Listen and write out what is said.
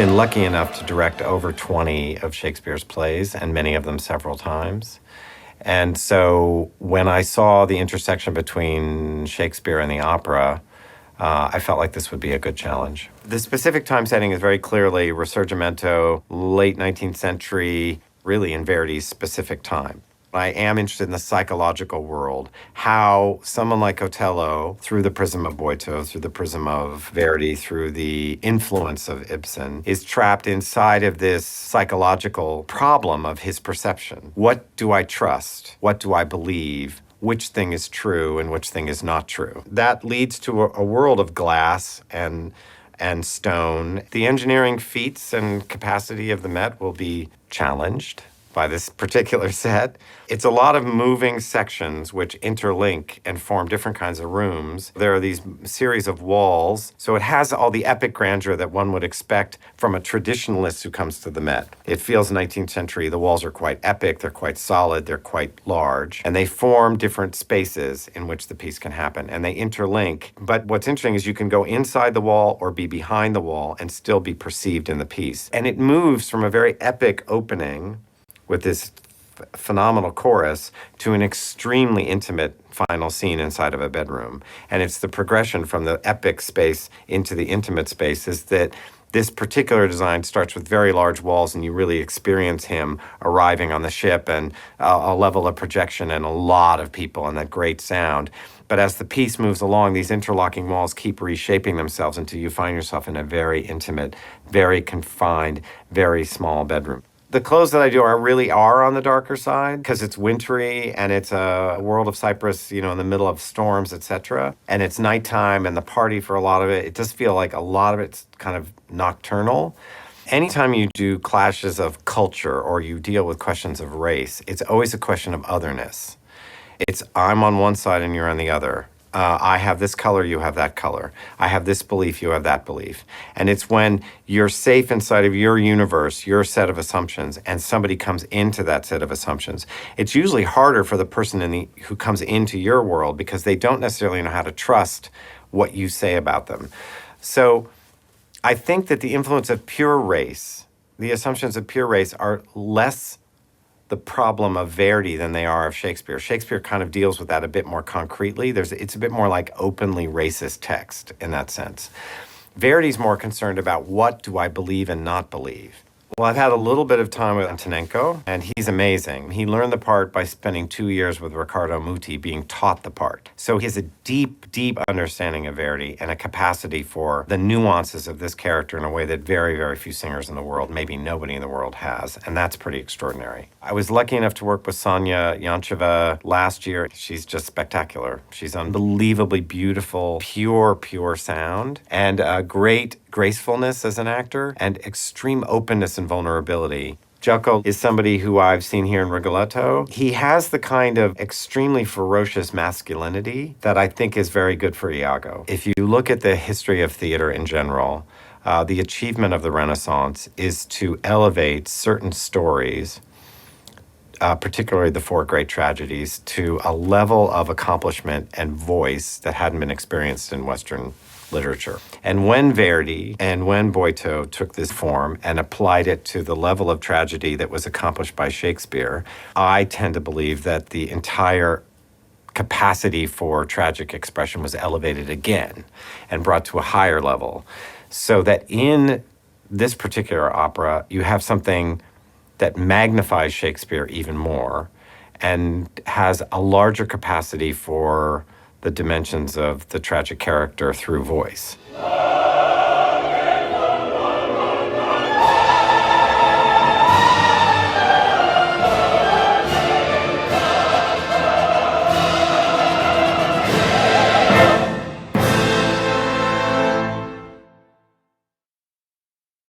been lucky enough to direct over 20 of Shakespeare's plays, and many of them several times. And so when I saw the intersection between Shakespeare and the opera, I felt like this would be a good challenge. The specific time setting is very clearly Risorgimento, late 19th century, really in Verdi's specific time. I am interested in the psychological world, how someone like Otello, through the prism of Boito, through the prism of Verdi, through the influence of Ibsen, is trapped inside of this psychological problem of his perception. What do I trust? What do I believe? Which thing is true and which thing is not true? That leads to a world of glass and stone. The engineering feats and capacity of the Met will be challenged by this particular set. It's a lot of moving sections which interlink and form different kinds of rooms. There are these series of walls, so it has all the epic grandeur that one would expect from a traditionalist who comes to the Met. It feels 19th century. The walls are quite epic, they're quite solid, they're quite large, and they form different spaces in which the piece can happen, and they interlink. But what's interesting is you can go inside the wall or be behind the wall and still be perceived in the piece. And it moves from a very epic opening with this phenomenal chorus to an extremely intimate final scene inside of a bedroom. And it's the progression from the epic space into the intimate space is that this particular design starts with very large walls, and you really experience him arriving on the ship and a level of projection and a lot of people and that great sound. But as the piece moves along, these interlocking walls keep reshaping themselves until you find yourself in a very intimate, very confined, very small bedroom. The clothes that I do really are on the darker side because it's wintry and it's a world of Cyprus, in the middle of storms, etc. And it's nighttime and the party for a lot of it. It does feel like a lot of it's kind of nocturnal. Anytime you do clashes of culture or you deal with questions of race, it's always a question of otherness. It's I'm on one side and you're on the other. I have this color, you have that color. I have this belief, you have that belief. And it's when you're safe inside of your universe, your set of assumptions, and somebody comes into that set of assumptions. It's usually harder for the person who comes into your world because they don't necessarily know how to trust what you say about them. So I think that the influence of pure race, the assumptions of pure race are less the problem of Verdi than they are of Shakespeare. Shakespeare kind of deals with that a bit more concretely. It's a bit more like openly racist text in that sense. Verdi's more concerned about what do I believe and not believe. Well, I've had a little bit of time with Antonenko, and he's amazing. He learned the part by spending 2 years with Riccardo Muti being taught the part. So he has a deep, deep understanding of Verdi and a capacity for the nuances of this character in a way that very, very few singers in the world, maybe nobody in the world has, and that's pretty extraordinary. I was lucky enough to work with Sonia Yancheva last year. She's just spectacular. She's unbelievably beautiful, pure sound, and a great gracefulness as an actor, and extreme openness and vulnerability. Giaco is somebody who I've seen here in Rigoletto. He has the kind of extremely ferocious masculinity that I think is very good for Iago. If you look at the history of theater in general, the achievement of the Renaissance is to elevate certain stories, particularly the four great tragedies, to a level of accomplishment and voice that hadn't been experienced in Western literature. And when Verdi and when Boito took this form and applied it to the level of tragedy that was accomplished by Shakespeare, I tend to believe that the entire capacity for tragic expression was elevated again and brought to a higher level. So that in this particular opera, you have something that magnifies Shakespeare even more and has a larger capacity for the dimensions of the tragic character through voice.